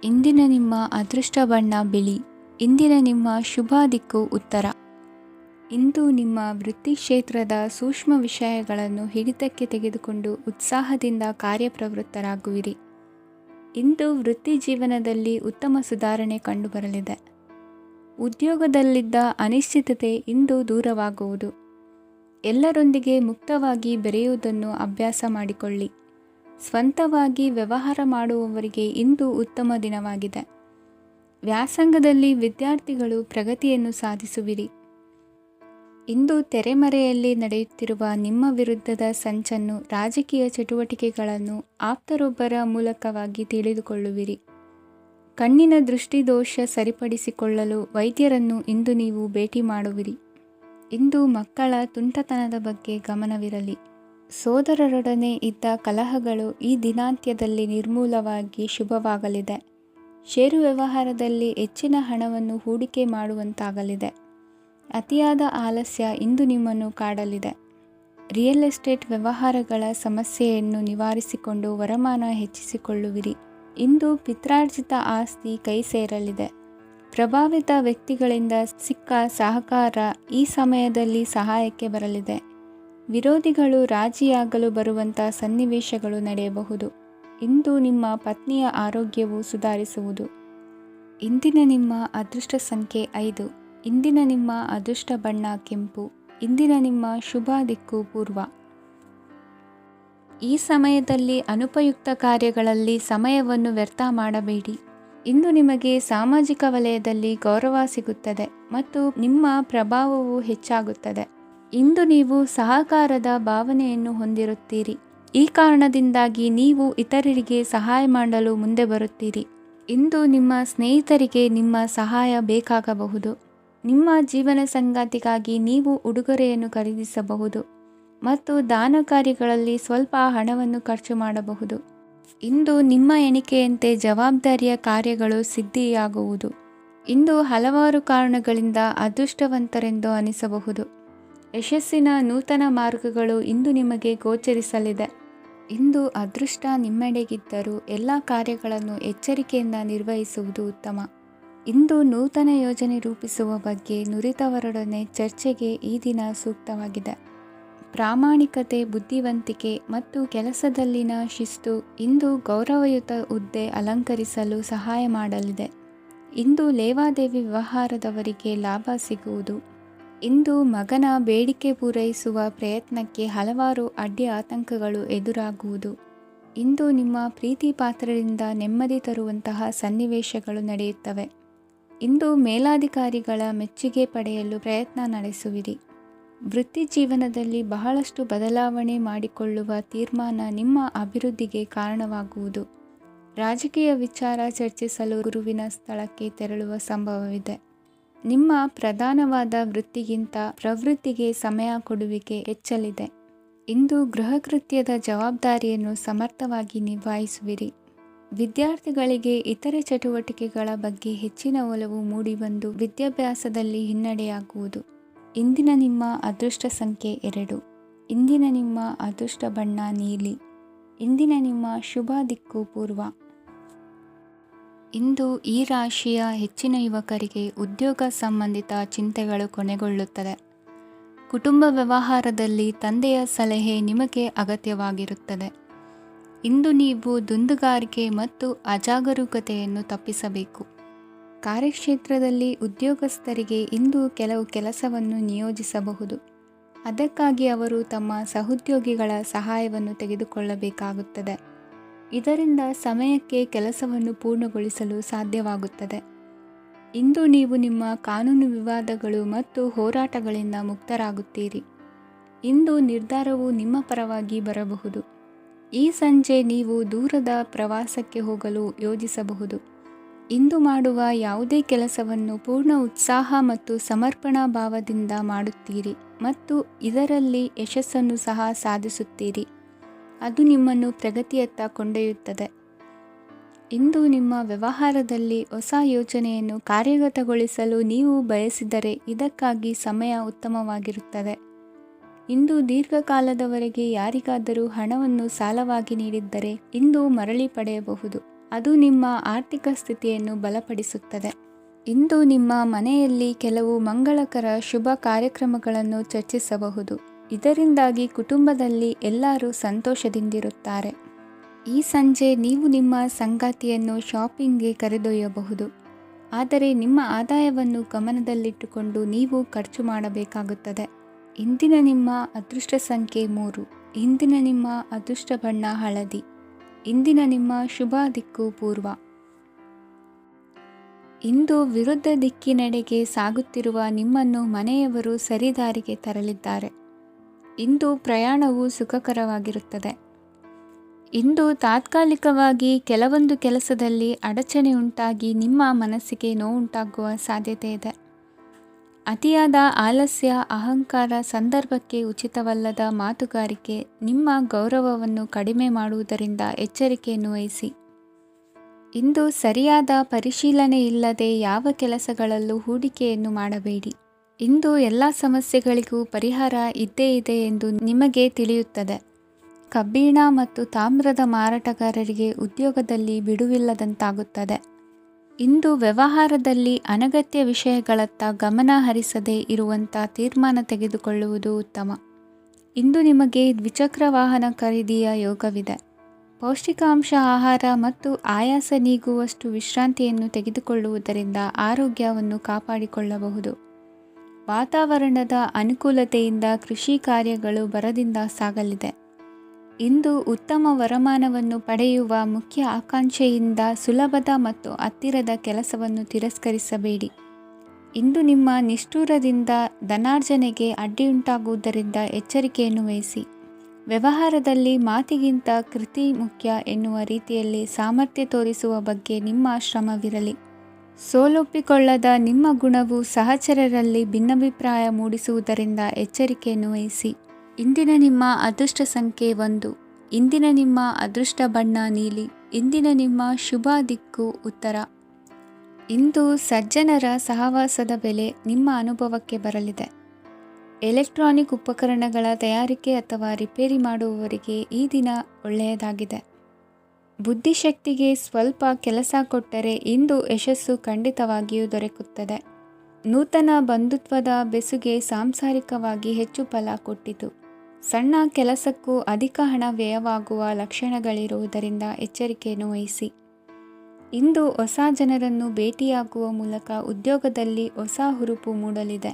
ಇಂದಿನ ನಿಮ್ಮ ಅದೃಷ್ಟ ಬಣ್ಣ ಬಿಳಿ. ಇಂದಿನ ನಿಮ್ಮ ಶುಭ ದಿಕ್ಕು ಉತ್ತರ. ಇಂದು ನಿಮ್ಮ ವೃತ್ತಿ ಕ್ಷೇತ್ರದ ಸೂಕ್ಷ್ಮ ವಿಷಯಗಳನ್ನು ಹಿಡಿತಕ್ಕೆ ತೆಗೆದುಕೊಂಡು ಉತ್ಸಾಹದಿಂದ ಕಾರ್ಯಪ್ರವೃತ್ತರಾಗುವಿರಿ. ಇಂದು ವೃತ್ತಿ ಜೀವನದಲ್ಲಿ ಉತ್ತಮ ಸುಧಾರಣೆ ಕಂಡುಬರಲಿದೆ. ಉದ್ಯೋಗದಲ್ಲಿದ್ದ ಅನಿಶ್ಚಿತತೆ ಇಂದು ದೂರವಾಗುವುದು. ಎಲ್ಲರೊಂದಿಗೆ ಮುಕ್ತವಾಗಿ ಬೆರೆಯುವುದನ್ನು ಅಭ್ಯಾಸ ಮಾಡಿಕೊಳ್ಳಿ. ಸ್ವಂತವಾಗಿ ವ್ಯವಹಾರ ಮಾಡುವವರಿಗೆ ಇಂದು ಉತ್ತಮ ದಿನವಾಗಿದೆ. ವ್ಯಾಸಂಗದಲ್ಲಿ ವಿದ್ಯಾರ್ಥಿಗಳು ಪ್ರಗತಿಯನ್ನು ಸಾಧಿಸುವಿರಿ. ಇಂದು ತೆರೆಮರೆಯಲ್ಲಿ ನಡೆಯುತ್ತಿರುವ ನಿಮ್ಮ ವಿರುದ್ಧದ ಸಂಚನ್ನು, ರಾಜಕೀಯ ಚಟುವಟಿಕೆಗಳನ್ನು ಆಪ್ತರೊಬ್ಬರ ಮೂಲಕವಾಗಿ ತಿಳಿದುಕೊಳ್ಳುವಿರಿ. ಕಣ್ಣಿನ ದೃಷ್ಟಿದೋಷ ಸರಿಪಡಿಸಿಕೊಳ್ಳಲು ವೈದ್ಯರನ್ನು ಇಂದು ನೀವು ಭೇಟಿ ಮಾಡುವಿರಿ. ಇಂದು ಮಕ್ಕಳ ತುಂಟತನದ ಬಗ್ಗೆ ಗಮನವಿರಲಿ. ಸೋದರರೊಡನೆ ಇದ್ದ ಕಲಹಗಳು ಈ ದಿನಾಂತ್ಯದಲ್ಲಿ ನಿರ್ಮೂಲವಾಗಿ ಶುಭವಾಗಲಿದೆ. ಷೇರು ವ್ಯವಹಾರದಲ್ಲಿ ಹೆಚ್ಚಿನ ಹಣವನ್ನು ಹೂಡಿಕೆ ಮಾಡುವಂತಾಗಲಿದೆ. ಅತಿಯಾದ ಆಲಸ್ಯ ಇಂದು ನಿಮ್ಮನ್ನು ಕಾಡಲಿದೆ. ರಿಯಲ್ ಎಸ್ಟೇಟ್ ವ್ಯವಹಾರಗಳ ಸಮಸ್ಯೆಯನ್ನು ನಿವಾರಿಸಿಕೊಂಡು ವರಮಾನ ಹೆಚ್ಚಿಸಿಕೊಳ್ಳುವಿರಿ. ಇಂದು ಪಿತ್ರಾರ್ಜಿತ ಆಸ್ತಿ ಕೈ ಸೇರಲಿದೆ. ಪ್ರಭಾವಿತ ವ್ಯಕ್ತಿಗಳಿಂದ ಸಿಕ್ಕ ಸಹಕಾರ ಈ ಸಮಯದಲ್ಲಿ ಸಹಾಯಕ್ಕೆ ಬರಲಿದೆ. ವಿರೋಧಿಗಳು ರಾಜಿಯಾಗಲು ಬರುವಂಥ ಸನ್ನಿವೇಶಗಳು ನಡೆಯಬಹುದು. ಇಂದು ನಿಮ್ಮ ಪತ್ನಿಯ ಆರೋಗ್ಯವು ಸುಧಾರಿಸುವುದು. ಇಂದಿನ ನಿಮ್ಮ ಅದೃಷ್ಟ ಸಂಖ್ಯೆ 5. ಇಂದಿನ ನಿಮ್ಮ ಅದೃಷ್ಟ ಬಣ್ಣ ಕೆಂಪು. ಇಂದಿನ ನಿಮ್ಮ ಶುಭ ದಿಕ್ಕು ಪೂರ್ವ. ಈ ಸಮಯದಲ್ಲಿ ಅನುಪಯುಕ್ತ ಕಾರ್ಯಗಳಲ್ಲಿ ಸಮಯವನ್ನು ವ್ಯರ್ಥ ಮಾಡಬೇಡಿ. ಇಂದು ನಿಮಗೆ ಸಾಮಾಜಿಕ ವಲಯದಲ್ಲಿ ಗೌರವ ಸಿಗುತ್ತದೆ ಮತ್ತು ನಿಮ್ಮ ಪ್ರಭಾವವು ಹೆಚ್ಚಾಗುತ್ತದೆ. ಇಂದು ನೀವು ಸಹಕಾರದ ಭಾವನೆಯನ್ನು ಹೊಂದಿರುತ್ತೀರಿ. ಈ ಕಾರಣದಿಂದಾಗಿ ನೀವು ಇತರರಿಗೆ ಸಹಾಯ ಮಾಡಲು ಮುಂದೆ ಬರುತ್ತೀರಿ. ಇಂದು ನಿಮ್ಮ ಸ್ನೇಹಿತರಿಗೆ ನಿಮ್ಮ ಸಹಾಯ ಬೇಕಾಗಬಹುದು. ನಿಮ್ಮ ಜೀವನ ಸಂಗಾತಿಗಾಗಿ ನೀವು ಉಡುಗೊರೆಯನ್ನು ಖರೀದಿಸಬಹುದು ಮತ್ತು ದಾನ ಕಾರ್ಯಗಳಲ್ಲಿ ಸ್ವಲ್ಪ ಹಣವನ್ನು ಖರ್ಚು ಮಾಡಬಹುದು. ಇಂದು ನಿಮ್ಮ ಎಣಿಕೆಯಂತೆ ಜವಾಬ್ದಾರಿಯ ಕಾರ್ಯಗಳು ಸಿದ್ಧಿಯಾಗುವುದು. ಇಂದು ಹಲವಾರು ಕಾರಣಗಳಿಂದ ಅದೃಷ್ಟವಂತರೆಂದು ಅನಿಸಬಹುದು. ಯಶಸ್ಸಿನ ನೂತನ ಮಾರ್ಗಗಳು ಇಂದು ನಿಮಗೆ ಗೋಚರಿಸಲಿದೆ. ಇಂದು ಅದೃಷ್ಟ ನಿಮ್ಮೆಡೆಗಿದ್ದರೂ ಎಲ್ಲ ಕಾರ್ಯಗಳನ್ನು ಎಚ್ಚರಿಕೆಯಿಂದ ನಿರ್ವಹಿಸುವುದು ಉತ್ತಮ. ಇಂದು ನೂತನ ಯೋಜನೆ ರೂಪಿಸುವ ಬಗ್ಗೆ ನುರಿತವರೊಡನೆ ಚರ್ಚೆಗೆ ಈ ದಿನ ಸೂಕ್ತವಾಗಿದೆ. ಪ್ರಾಮಾಣಿಕತೆ, ಬುದ್ಧಿವಂತಿಕೆ ಮತ್ತು ಕೆಲಸದಲ್ಲಿನ ಶಿಸ್ತು ಇಂದು ಗೌರವಯುತ ಹುದ್ದೆ ಅಲಂಕರಿಸಲು ಸಹಾಯ ಮಾಡಲಿದೆ. ಇಂದು ಲೇವಾದೇವಿ ವ್ಯವಹಾರದವರಿಗೆ ಲಾಭ ಸಿಗುವುದು. ಇಂದು ಮಗನ ಬೇಡಿಕೆ ಪೂರೈಸುವ ಪ್ರಯತ್ನಕ್ಕೆ ಹಲವಾರು ಅಡ್ಡಿ ಆತಂಕಗಳು ಎದುರಾಗುವುದು. ಇಂದು ನಿಮ್ಮ ಪ್ರೀತಿ ಪಾತ್ರರಿಂದ ನೆಮ್ಮದಿ ತರುವಂತಹ ಸನ್ನಿವೇಶಗಳು ನಡೆಯುತ್ತವೆ. ಇಂದು ಮೇಲಾಧಿಕಾರಿಗಳ ಮೆಚ್ಚುಗೆ ಪಡೆಯಲು ಪ್ರಯತ್ನ ನಡೆಸುವಿರಿ. ವೃತ್ತಿ ಜೀವನದಲ್ಲಿ ಬಹಳಷ್ಟು ಬದಲಾವಣೆ ಮಾಡಿಕೊಳ್ಳುವ ತೀರ್ಮಾನ ನಿಮ್ಮ ಅಭಿವೃದ್ಧಿಗೆ ಕಾರಣವಾಗುವುದು. ರಾಜಕೀಯ ವಿಚಾರ ಚರ್ಚಿಸಲು ಗುರುವಿನ ಸ್ಥಳಕ್ಕೆ ತೆರಳುವ ಸಂಭವವಿದೆ. ನಿಮ್ಮ ಪ್ರಧಾನವಾದ ವೃತ್ತಿಗಿಂತ ಪ್ರವೃತ್ತಿಗೆ ಸಮಯ ಕೊಡುವಿಕೆ ಹೆಚ್ಚಲಿದೆ. ಇಂದು ಗೃಹ ಕೃತ್ಯದ ಜವಾಬ್ದಾರಿಯನ್ನು ಸಮರ್ಥವಾಗಿ ನಿಭಾಯಿಸುವಿರಿ. ವಿದ್ಯಾರ್ಥಿಗಳಿಗೆ ಇತರೆ ಚಟುವಟಿಕೆಗಳ ಬಗ್ಗೆ ಹೆಚ್ಚಿನ ಒಲವು ಮೂಡಿಬಂದು ವಿದ್ಯಾಭ್ಯಾಸದಲ್ಲಿ ಹಿನ್ನಡೆಯಾಗುವುದು. ಇಂದಿನ ನಿಮ್ಮ ಅದೃಷ್ಟ ಸಂಖ್ಯೆ 2. ಇಂದಿನ ನಿಮ್ಮ ಅದೃಷ್ಟ ಬಣ್ಣ ನೀಲಿ. ಇಂದಿನ ನಿಮ್ಮ ಶುಭ ದಿಕ್ಕು ಪೂರ್ವ. ಇಂದು ಈ ರಾಶಿಯ ಹೆಚ್ಚಿನ ಯುವಕರಿಗೆ ಉದ್ಯೋಗ ಸಂಬಂಧಿತ ಚಿಂತೆಗಳು ಕೊನೆಗೊಳ್ಳುತ್ತದೆ. ಕುಟುಂಬ ವ್ಯವಹಾರದಲ್ಲಿ ತಂದೆಯ ಸಲಹೆ ನಿಮಗೆ ಅಗತ್ಯವಾಗಿರುತ್ತದೆ. ಇಂದು ನೀವು ದುಂದುಗಾರಿಕೆ ಮತ್ತು ಅಜಾಗರೂಕತೆಯನ್ನು ತಪ್ಪಿಸಬೇಕು. ಕಾರ್ಯಕ್ಷೇತ್ರದಲ್ಲಿ ಉದ್ಯೋಗಸ್ಥರಿಗೆ ಇಂದು ಕೆಲವು ಕೆಲಸವನ್ನು ನಿಯೋಜಿಸಬಹುದು. ಅದಕ್ಕಾಗಿ ಅವರು ತಮ್ಮ ಸಹೋದ್ಯೋಗಿಗಳ ಸಹಾಯವನ್ನು ತೆಗೆದುಕೊಳ್ಳಬೇಕಾಗುತ್ತದೆ. ಇದರಿಂದ ಸಮಯಕ್ಕೆ ಕೆಲಸವನ್ನು ಪೂರ್ಣಗೊಳಿಸಲು ಸಾಧ್ಯವಾಗುತ್ತದೆ. ಇಂದು ನೀವು ನಿಮ್ಮ ಕಾನೂನು ವಿವಾದಗಳು ಮತ್ತು ಹೋರಾಟಗಳಿಂದ ಮುಕ್ತರಾಗುತ್ತೀರಿ. ಇಂದು ನಿರ್ಧಾರವು ನಿಮ್ಮ ಪರವಾಗಿ ಬರಬಹುದು. ಈ ಸಂಜೆ ನೀವು ದೂರದ ಪ್ರವಾಸಕ್ಕೆ ಹೋಗಲು ಯೋಜಿಸಬಹುದು. ಇಂದು ಮಾಡುವ ಯಾವುದೇ ಕೆಲಸವನ್ನು ಪೂರ್ಣ ಉತ್ಸಾಹ ಮತ್ತು ಸಮರ್ಪಣಾ ಭಾವದಿಂದ ಮಾಡುತ್ತೀರಿ ಮತ್ತು ಇದರಲ್ಲಿ ಯಶಸ್ಸನ್ನು ಸಹ ಸಾಧಿಸುತ್ತೀರಿ. ಅದು ನಿಮ್ಮನ್ನು ಪ್ರಗತಿಯತ್ತ ಕೊಂಡೊಯ್ಯುತ್ತದೆ. ಇಂದು ನಿಮ್ಮ ವ್ಯವಹಾರದಲ್ಲಿ ಹೊಸ ಯೋಜನೆಯನ್ನು ಕಾರ್ಯಗತಗೊಳಿಸಲು ನೀವು ಬಯಸಿದರೆ ಇದಕ್ಕಾಗಿ ಸಮಯ ಉತ್ತಮವಾಗಿರುತ್ತದೆ. ಇಂದು ದೀರ್ಘಕಾಲದವರೆಗೆ ಯಾರಿಗಾದರೂ ಹಣವನ್ನು ಸಾಲವಾಗಿ ನೀಡಿದ್ದರೆ ಇಂದು ಮರಳಿ ಪಡೆಯಬಹುದು. ಅದು ನಿಮ್ಮ ಆರ್ಥಿಕ ಸ್ಥಿತಿಯನ್ನು ಬಲಪಡಿಸುತ್ತದೆ. ಇಂದು ನಿಮ್ಮ ಮನೆಯಲ್ಲಿ ಕೆಲವು ಮಂಗಳಕರ ಶುಭ ಕಾರ್ಯಕ್ರಮಗಳನ್ನು ಚರ್ಚಿಸಬಹುದು. ಇದರಿಂದಾಗಿ ಕುಟುಂಬದಲ್ಲಿ ಎಲ್ಲರೂ ಸಂತೋಷದಿಂದಿರುತ್ತಾರೆ. ಈ ಸಂಜೆ ನೀವು ನಿಮ್ಮ ಸಂಗಾತಿಯನ್ನು ಶಾಪಿಂಗ್ಗೆ ಕರೆದೊಯ್ಯಬಹುದು. ಆದರೆ ನಿಮ್ಮ ಆದಾಯವನ್ನು ಗಮನದಲ್ಲಿಟ್ಟುಕೊಂಡು ನೀವು ಖರ್ಚು ಮಾಡಬೇಕಾಗುತ್ತದೆ. ಇಂದಿನ ನಿಮ್ಮ ಅದೃಷ್ಟ ಸಂಖ್ಯೆ 3. ಇಂದಿನ ನಿಮ್ಮ ಅದೃಷ್ಟ ಬಣ್ಣ ಹಳದಿ. ಇಂದಿನ ನಿಮ್ಮ ಶುಭ ದಿಕ್ಕು ಪೂರ್ವ. ಇಂದು ವಿರುದ್ಧ ದಿಕ್ಕಿನೆಡೆಗೆ ಸಾಗುತ್ತಿರುವ ನಿಮ್ಮನ್ನು ಮನೆಯವರು ಸರಿದಾರಿಗೆ ತರಲಿದ್ದಾರೆ. ಇಂದು ಪ್ರಯಾಣವು ಸುಖಕರವಾಗಿರುತ್ತದೆ. ಇಂದು ತಾತ್ಕಾಲಿಕವಾಗಿ ಕೆಲವೊಂದು ಕೆಲಸದಲ್ಲಿ ಅಡಚಣೆ ಉಂಟಾಗಿ ನಿಮ್ಮ ಮನಸ್ಸಿಗೆ ನೋವುಂಟಾಗುವ ಸಾಧ್ಯತೆ ಇದೆ. ಅತಿಯಾದ ಆಲಸ್ಯ, ಅಹಂಕಾರ, ಸಂದರ್ಭಕ್ಕೆ ಉಚಿತವಲ್ಲದ ಮಾತುಗಾರಿಕೆ ನಿಮ್ಮ ಗೌರವವನ್ನು ಕಡಿಮೆ ಮಾಡುವುದರಿಂದ ಎಚ್ಚರಿಕೆಯನ್ನು ವಹಿಸಿ. ಇಂದು ಸರಿಯಾದ ಪರಿಶೀಲನೆ ಇಲ್ಲದೆ ಯಾವ ಕೆಲಸಗಳಲ್ಲೂ ಹೂಡಿಕೆಯನ್ನು ಮಾಡಬೇಡಿ. ಇಂದು ಎಲ್ಲ ಸಮಸ್ಯೆಗಳಿಗೂ ಪರಿಹಾರ ಇದ್ದೇ ಇದೆ ಎಂದು ನಿಮಗೆ ತಿಳಿಯುತ್ತದೆ. ಕಬ್ಬಿಣ ಮತ್ತು ತಾಮ್ರದ ಮಾರಾಟಗಾರರಿಗೆ ಉದ್ಯೋಗದಲ್ಲಿ ಬಿಡುವಿಲ್ಲದಂತಾಗುತ್ತದೆ. ಇಂದು ವ್ಯವಹಾರದಲ್ಲಿ ಅನಗತ್ಯ ವಿಷಯಗಳತ್ತ ಗಮನ ಹರಿಸದೇ ಇರುವಂಥ ತೀರ್ಮಾನ ತೆಗೆದುಕೊಳ್ಳುವುದು ಉತ್ತಮ. ಇಂದು ನಿಮಗೆ ದ್ವಿಚಕ್ರ ವಾಹನ ಖರೀದಿಯ ಯೋಗವಿದೆ. ಪೌಷ್ಟಿಕಾಂಶ ಆಹಾರ ಮತ್ತು ಆಯಾಸ ನೀಗುವಷ್ಟು ವಿಶ್ರಾಂತಿಯನ್ನು ತೆಗೆದುಕೊಳ್ಳುವುದರಿಂದ ಆರೋಗ್ಯವನ್ನು ಕಾಪಾಡಿಕೊಳ್ಳಬಹುದು. ವಾತಾವರಣದ ಅನುಕೂಲತೆಯಿಂದ ಕೃಷಿ ಕಾರ್ಯಗಳು ಭರದಿಂದ ಸಾಗಲಿದೆ. ಇಂದು ಉತ್ತಮ ವರಮಾನವನ್ನು ಪಡೆಯುವ ಮುಖ್ಯ ಆಕಾಂಕ್ಷೆಯಿಂದ ಸುಲಭದ ಮತ್ತು ಹತ್ತಿರದ ಕೆಲಸವನ್ನು ತಿರಸ್ಕರಿಸಬೇಡಿ. ಇಂದು ನಿಮ್ಮ ನಿಷ್ಠುರದಿಂದ ಧನಾರ್ಜನೆಗೆ ಅಡ್ಡಿಯುಂಟಾಗುವುದರಿಂದ ಎಚ್ಚರಿಕೆಯನ್ನು ವಹಿಸಿ. ವ್ಯವಹಾರದಲ್ಲಿ ಮಾತಿಗಿಂತ ಕೃತಿ ಮುಖ್ಯ ಎನ್ನುವ ರೀತಿಯಲ್ಲಿ ಸಾಮರ್ಥ್ಯ ತೋರಿಸುವ ಬಗ್ಗೆ ನಿಮ್ಮ ಶ್ರಮವಿರಲಿ. ಸೋಲೊಪ್ಪಿಕೊಳ್ಳದ ನಿಮ್ಮ ಗುಣವು ಸಹಚರರಲ್ಲಿ ಭಿನ್ನಾಭಿಪ್ರಾಯ ಮೂಡಿಸುವುದರಿಂದ ಎಚ್ಚರಿಕೆಯನ್ನು ವಹಿಸಿ. ಇಂದಿನ ನಿಮ್ಮ ಅದೃಷ್ಟ ಸಂಖ್ಯೆ 1. ಇಂದಿನ ನಿಮ್ಮ ಅದೃಷ್ಟ ಬಣ್ಣ ನೀಲಿ. ಇಂದಿನ ನಿಮ್ಮ ಶುಭ ದಿಕ್ಕು ಉತ್ತರ. ಇಂದು ಸಜ್ಜನರ ಸಹವಾಸದ ಬೆಲೆ ನಿಮ್ಮ ಅನುಭವಕ್ಕೆ ಬರಲಿದೆ. ಎಲೆಕ್ಟ್ರಾನಿಕ್ ಉಪಕರಣಗಳ ತಯಾರಿಕೆ ಅಥವಾ ರಿಪೇರಿ ಮಾಡುವವರಿಗೆ ಈ ದಿನ ಒಳ್ಳೆಯದಾಗಿದೆ. ಬುದ್ಧಿಶಕ್ತಿಗೆ ಸ್ವಲ್ಪ ಕೆಲಸ ಕೊಟ್ಟರೆ ಇಂದು ಯಶಸ್ಸು ಖಂಡಿತವಾಗಿಯೂ ದೊರಕುತ್ತದೆ. ನೂತನ ಬಂಧುತ್ವದ ಬೆಸುಗೆ ಸಾಂಸಾರಿಕವಾಗಿ ಹೆಚ್ಚು ಫಲ ಕೊಟ್ಟಿತು. ಸಣ್ಣ ಕೆಲಸಕ್ಕೂ ಅಧಿಕ ಹಣ ವ್ಯಯವಾಗುವ ಲಕ್ಷಣಗಳಿರುವುದರಿಂದ ಎಚ್ಚರಿಕೆಯನ್ನು ವಹಿಸಿ. ಇಂದು ಹೊಸ ಜನರನ್ನು ಭೇಟಿಯಾಗುವ ಮೂಲಕ ಉದ್ಯೋಗದಲ್ಲಿ ಹೊಸ ಹುರುಪು ಮೂಡಲಿದೆ.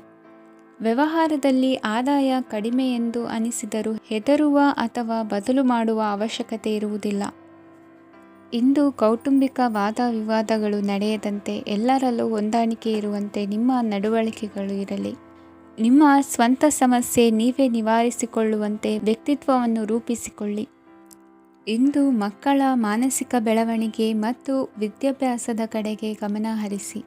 ವ್ಯವಹಾರದಲ್ಲಿ ಆದಾಯ ಕಡಿಮೆ ಎಂದು ಅನಿಸಿದರೂ ಹೆದರುವ ಅಥವಾ ಬದಲು ಮಾಡುವ ಅವಶ್ಯಕತೆ ಇರುವುದಿಲ್ಲ. ಇಂದು ಕೌಟುಂಬಿಕ ವಾದ ವಿವಾದಗಳು ನಡೆಯದಂತೆ ಎಲ್ಲರಲ್ಲೂ ಹೊಂದಾಣಿಕೆ ಇರುವಂತೆ ನಿಮ್ಮ ನಡವಳಿಕೆಗಳು ಇರಲಿ. ನಿಮ್ಮ ಸ್ವಂತ ಸಮಸ್ಯೆ ನೀವೇ ನಿವಾರಿಸಿಕೊಳ್ಳುವಂತೆ ವ್ಯಕ್ತಿತ್ವವನ್ನು ರೂಪಿಸಿಕೊಳ್ಳಿ. ಇಂದು ಮಕ್ಕಳ ಮಾನಸಿಕ ಬೆಳವಣಿಗೆ ಮತ್ತು ವಿದ್ಯಾಭ್ಯಾಸದ ಕಡೆಗೆ ಗಮನ ಹರಿಸಿ.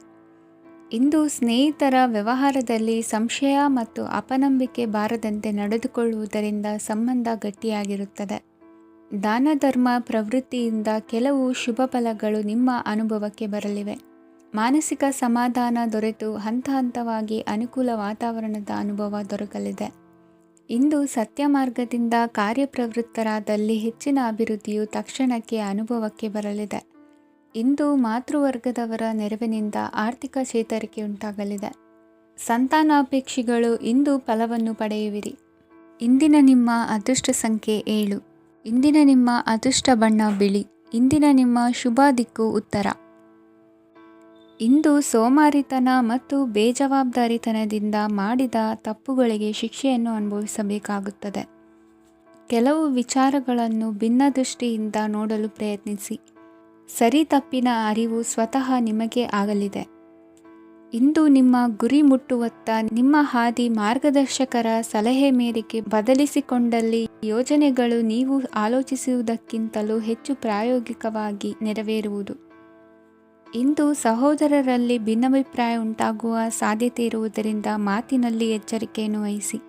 ಇಂದು ಸ್ನೇಹಿತರ ವ್ಯವಹಾರದಲ್ಲಿ ಸಂಶಯ ಮತ್ತು ಅಪನಂಬಿಕೆ ಬಾರದಂತೆ ನಡೆದುಕೊಳ್ಳುವುದರಿಂದ ಸಂಬಂಧ ಗಟ್ಟಿಯಾಗಿರುತ್ತದೆ. ದಾನ ಧರ್ಮ ಪ್ರವೃತ್ತಿಯಿಂದ ಕೆಲವು ಶುಭ ಫಲಗಳು ನಿಮ್ಮ ಅನುಭವಕ್ಕೆ ಬರಲಿವೆ. ಮಾನಸಿಕ ಸಮಾಧಾನ ದೊರೆತು ಹಂತ ಹಂತವಾಗಿ ಅನುಕೂಲ ವಾತಾವರಣದ ಅನುಭವ ದೊರಕಲಿದೆ. ಇಂದು ಸತ್ಯ ಮಾರ್ಗದಿಂದ ಕಾರ್ಯಪ್ರವೃತ್ತರಾದಲ್ಲಿ ಹೆಚ್ಚಿನ ಅಭಿವೃದ್ಧಿಯು ತಕ್ಷಣಕ್ಕೆ ಅನುಭವಕ್ಕೆ ಬರಲಿದೆ. ಇಂದು ಮಾತೃವರ್ಗದವರ ನೆರವಿನಿಂದ ಆರ್ಥಿಕ ಚೇತರಿಕೆ ಉಂಟಾಗಲಿದೆ. ಸಂತಾನಾಪೇಕ್ಷಿಗಳು ಇಂದು ಫಲವನ್ನು ಪಡೆಯುವಿರಿ. ಇಂದಿನ ನಿಮ್ಮ ಅದೃಷ್ಟ ಸಂಖ್ಯೆ 7. ಇಂದಿನ ನಿಮ್ಮ ಅದೃಷ್ಟ ಬಣ್ಣ ಬಿಳಿ. ಇಂದಿನ ನಿಮ್ಮ ಶುಭ ದಿಕ್ಕು ಉತ್ತರ. ಇಂದು ಸೋಮಾರಿತನ ಮತ್ತು ಬೇಜವಾಬ್ದಾರಿತನದಿಂದ ಮಾಡಿದ ತಪ್ಪುಗಳಿಗೆ ಶಿಕ್ಷೆಯನ್ನು ಅನುಭವಿಸಬೇಕಾಗುತ್ತದೆ. ಕೆಲವು ವಿಚಾರಗಳನ್ನು ಭಿನ್ನ ದೃಷ್ಟಿಯಿಂದ ನೋಡಲು ಪ್ರಯತ್ನಿಸಿ. ಸರಿ ತಪ್ಪಿನ ಅರಿವು ಸ್ವತಃ ನಿಮಗೆ ಆಗಲಿದೆ. ಇಂದು ನಿಮ್ಮ ಗುರಿ ಮುಟ್ಟುವತ್ತ ನಿಮ್ಮ ಹಾದಿ ಮಾರ್ಗದರ್ಶಕರ ಸಲಹೆ ಮೇರೆಗೆ ಬದಲಿಸಿಕೊಂಡಲ್ಲಿ ಯೋಜನೆಗಳು ನೀವು ಆಲೋಚಿಸುವುದಕ್ಕಿಂತಲೂ ಹೆಚ್ಚು ಪ್ರಾಯೋಗಿಕವಾಗಿ ನೆರವೇರುವುದು. ಇಂದು ಸಹೋದರರಲ್ಲಿ ಭಿನ್ನಾಭಿಪ್ರಾಯ ಉಂಟಾಗುವ ಸಾಧ್ಯತೆ ಇರುವುದರಿಂದ ಮಾತಿನಲ್ಲಿ ಎಚ್ಚರಿಕೆಯನ್ನು ವಹಿಸಿ.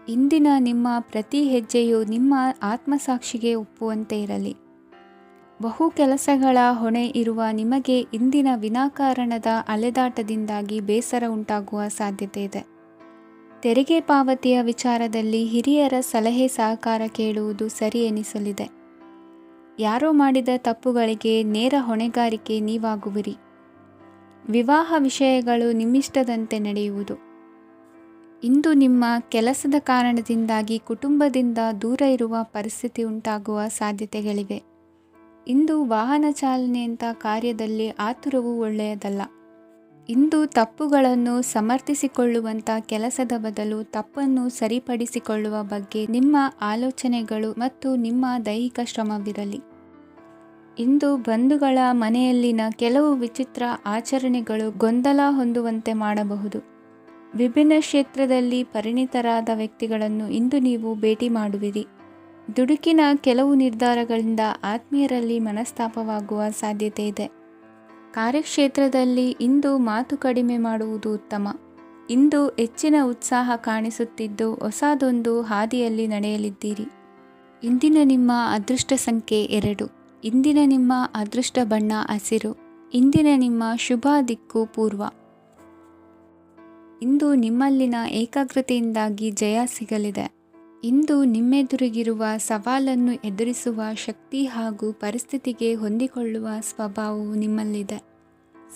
ಇಂದಿನ ನಿಮ್ಮ ಪ್ರತಿ ಹೆಜ್ಜೆಯು ನಿಮ್ಮ ಆತ್ಮಸಾಕ್ಷಿಗೆ ಒಪ್ಪುವಂತೆ ಇರಲಿ. ಬಹು ಕೆಲಸಗಳ ಹೊಣೆ ಇರುವ ನಿಮಗೆ ಇಂದಿನ ವಿನಾಕಾರಣದ ಅಲೆದಾಟದಿಂದಾಗಿ ಬೇಸರ ಉಂಟಾಗುವ ಸಾಧ್ಯತೆ ಇದೆ. ತೆರಿಗೆ ಪಾವತಿಯ ವಿಚಾರದಲ್ಲಿ ಹಿರಿಯರ ಸಲಹೆ ಸಹಕಾರ ಕೇಳುವುದು ಸರಿ ಎನಿಸಲಿದೆ. ಯಾರೋ ಮಾಡಿದ ತಪ್ಪುಗಳಿಗೆ ನೇರ ಹೊಣೆಗಾರಿಕೆ ನೀವಾಗುವಿರಿ. ವಿವಾಹ ವಿಷಯಗಳು ನಿಮ್ಮಿಷ್ಟದಂತೆ ನಡೆಯುವುದು. ಇಂದು ನಿಮ್ಮ ಕೆಲಸದ ಕಾರಣದಿಂದಾಗಿ ಕುಟುಂಬದಿಂದ ದೂರ ಇರುವ ಪರಿಸ್ಥಿತಿ ಉಂಟಾಗುವ ಸಾಧ್ಯತೆಗಳಿವೆ. ಇಂದು ವಾಹನ ಚಾಲನೆಯಂಥ ಕಾರ್ಯದಲ್ಲಿ ಆತುರವು ಒಳ್ಳೆಯದಲ್ಲ. ಇಂದು ತಪ್ಪುಗಳನ್ನು ಸಮರ್ಥಿಸಿಕೊಳ್ಳುವಂಥ ಕೆಲಸದ ಬದಲು ತಪ್ಪನ್ನು ಸರಿಪಡಿಸಿಕೊಳ್ಳುವ ಬಗ್ಗೆ ನಿಮ್ಮ ಆಲೋಚನೆಗಳು ಮತ್ತು ನಿಮ್ಮ ದೈಹಿಕ ಶ್ರಮವಿರಲಿ. ಇಂದು ಬಂಧುಗಳ ಮನೆಯಲ್ಲಿನ ಕೆಲವು ವಿಚಿತ್ರ ಆಚರಣೆಗಳು ಗೊಂದಲ ಹೊಂದುವಂತೆ ಮಾಡಬಹುದು. ವಿಭಿನ್ನ ಕ್ಷೇತ್ರದಲ್ಲಿ ಪರಿಣಿತರಾದ ವ್ಯಕ್ತಿಗಳನ್ನು ಇಂದು ನೀವು ಭೇಟಿ ಮಾಡುವಿರಿ. ದುಡುಕಿನ ಕೆಲವು ನಿರ್ಧಾರಗಳಿಂದ ಆತ್ಮೀಯರಲ್ಲಿ ಮನಸ್ತಾಪವಾಗುವ ಸಾಧ್ಯತೆ ಇದೆ. ಕಾರ್ಯಕ್ಷೇತ್ರದಲ್ಲಿ ಇಂದು ಮಾತು ಕಡಿಮೆ ಮಾಡುವುದು ಉತ್ತಮ. ಇಂದು ಹೆಚ್ಚಿನ ಉತ್ಸಾಹ ಕಾಣಿಸುತ್ತಿದ್ದು ಹೊಸದೊಂದು ಹಾದಿಯಲ್ಲಿ ನಡೆಯಲಿದ್ದೀರಿ. ಇಂದಿನ ನಿಮ್ಮ ಅದೃಷ್ಟ ಸಂಖ್ಯೆ 2. ಇಂದಿನ ನಿಮ್ಮ ಅದೃಷ್ಟ ಬಣ್ಣ ಹಸಿರು. ಇಂದಿನ ನಿಮ್ಮ ಶುಭ ದಿಕ್ಕು ಪೂರ್ವ. ಇಂದು ನಿಮ್ಮಲ್ಲಿನ ಏಕಾಗ್ರತೆಯಿಂದಾಗಿ ಜಯ ಸಿಗಲಿದೆ. ಇಂದು ನಿಮ್ಮೆದುರಿಗಿರುವ ಸವಾಲನ್ನು ಎದುರಿಸುವ ಶಕ್ತಿ ಹಾಗೂ ಪರಿಸ್ಥಿತಿಗೆ ಹೊಂದಿಕೊಳ್ಳುವ ಸ್ವಭಾವವು ನಿಮ್ಮಲ್ಲಿದೆ.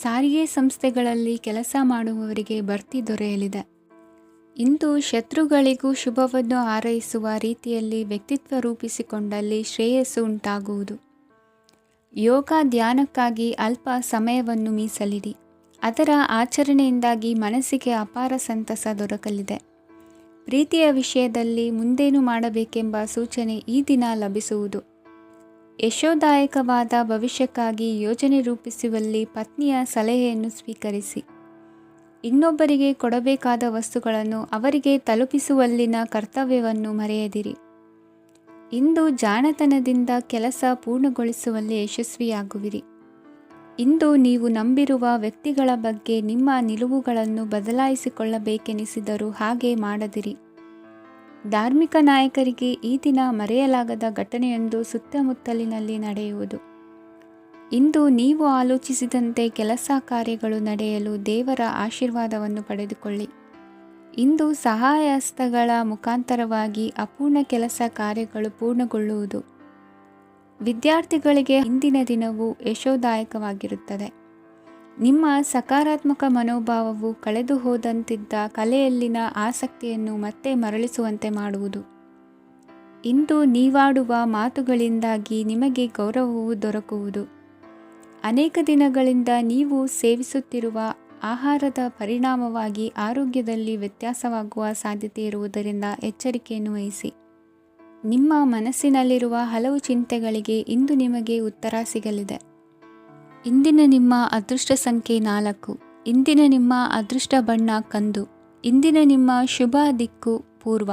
ಸಾರಿಗೆ ಸಂಸ್ಥೆಗಳಲ್ಲಿ ಕೆಲಸ ಮಾಡುವವರಿಗೆ ಬಡ್ತಿ ದೊರೆಯಲಿದೆ. ಇಂದು ಶತ್ರುಗಳಿಗೂ ಶುಭವನ್ನು ಹಾರೈಸುವ ರೀತಿಯಲ್ಲಿ ವ್ಯಕ್ತಿತ್ವ ರೂಪಿಸಿಕೊಂಡಲ್ಲಿ ಶ್ರೇಯಸ್ಸು ಉಂಟಾಗುವುದು. ಯೋಗ ಧ್ಯಾನಕ್ಕಾಗಿ ಅಲ್ಪ ಸಮಯವನ್ನು ಮೀಸಲಿಡಿ. ಅದರ ಆಚರಣೆಯಿಂದಾಗಿ ಮನಸ್ಸಿಗೆ ಅಪಾರ ಸಂತಸ ದೊರಕಲಿದೆ. ಪ್ರೀತಿಯ ವಿಷಯದಲ್ಲಿ ಮುಂದೇನು ಮಾಡಬೇಕೆಂಬ ಸೂಚನೆ ಈ ದಿನ ಲಭಿಸುವುದು. ಯಶೋದಾಯಕವಾದ ಭವಿಷ್ಯಕ್ಕಾಗಿ ಯೋಜನೆ ರೂಪಿಸುವಲ್ಲಿ ಪತ್ನಿಯ ಸಲಹೆಯನ್ನು ಸ್ವೀಕರಿಸಿ. ಇನ್ನೊಬ್ಬರಿಗೆ ಕೊಡಬೇಕಾದ ವಸ್ತುಗಳನ್ನು ಅವರಿಗೆ ತಲುಪಿಸುವಲ್ಲಿನ ಕರ್ತವ್ಯವನ್ನು ಮರೆಯದಿರಿ. ಇಂದು ಜಾಣತನದಿಂದ ಕೆಲಸ ಪೂರ್ಣಗೊಳಿಸುವಲ್ಲಿ ಯಶಸ್ವಿಯಾಗುವಿರಿ. ಇಂದು ನೀವು ನಂಬಿರುವ ವ್ಯಕ್ತಿಗಳ ಬಗ್ಗೆ ನಿಮ್ಮ ನಿಲುವುಗಳನ್ನು ಬದಲಾಯಿಸಿಕೊಳ್ಳಬೇಕೆನಿಸಿದರೂ ಹಾಗೆ ಮಾಡದಿರಿ. ಧಾರ್ಮಿಕ ನಾಯಕರಿಗೆ ಈ ದಿನ ಮರೆಯಲಾಗದ ಘಟನೆಯೊಂದು ಸುತ್ತಮುತ್ತಲಿನಲ್ಲಿ ನಡೆಯುವುದು. ಇಂದು ನೀವು ಆಲೋಚಿಸಿದಂತೆ ಕೆಲಸ ಕಾರ್ಯಗಳು ನಡೆಯಲು ದೇವರ ಆಶೀರ್ವಾದವನ್ನು ಪಡೆದುಕೊಳ್ಳಿ. ಇಂದು ಸಹಾಯ ಹಸ್ತಗಳ ಮುಖಾಂತರವಾಗಿ ಅಪೂರ್ಣ ಕೆಲಸ ಕಾರ್ಯಗಳು ಪೂರ್ಣಗೊಳ್ಳುವುದು. ವಿದ್ಯಾರ್ಥಿಗಳಿಗೆ ಇಂದಿನ ದಿನವು ಯಶೋದಾಯಕವಾಗಿರುತ್ತದೆ. ನಿಮ್ಮ ಸಕಾರಾತ್ಮಕ ಮನೋಭಾವವು ಕಳೆದು ಹೋದಂತಿದ್ದ ಕಲೆಯಲ್ಲಿನ ಆಸಕ್ತಿಯನ್ನು ಮತ್ತೆ ಮರಳಿಸುವಂತೆ ಮಾಡುವುದು. ಇಂದು ನೀವಾಡುವ ಮಾತುಗಳಿಂದಾಗಿ ನಿಮಗೆ ಗೌರವವು ದೊರಕುವುದು. ಅನೇಕ ದಿನಗಳಿಂದ ನೀವು ಸೇವಿಸುತ್ತಿರುವ ಆಹಾರದ ಪರಿಣಾಮವಾಗಿ ಆರೋಗ್ಯದಲ್ಲಿ ವ್ಯತ್ಯಾಸವಾಗುವ ಸಾಧ್ಯತೆ ಇರುವುದರಿಂದ ಎಚ್ಚರಿಕೆಯನ್ನು ವಹಿಸಿ. ನಿಮ್ಮ ಮನಸ್ಸಿನಲ್ಲಿರುವ ಹಲವು ಚಿಂತೆಗಳಿಗೆ ಇಂದು ನಿಮಗೆ ಉತ್ತರ ಸಿಗಲಿದೆ. ಇಂದಿನ ನಿಮ್ಮ ಅದೃಷ್ಟ ಸಂಖ್ಯೆ 4. ಇಂದಿನ ನಿಮ್ಮ ಅದೃಷ್ಟ ಬಣ್ಣ ಕಂದು. ಇಂದಿನ ನಿಮ್ಮ ಶುಭ ದಿಕ್ಕು ಪೂರ್ವ.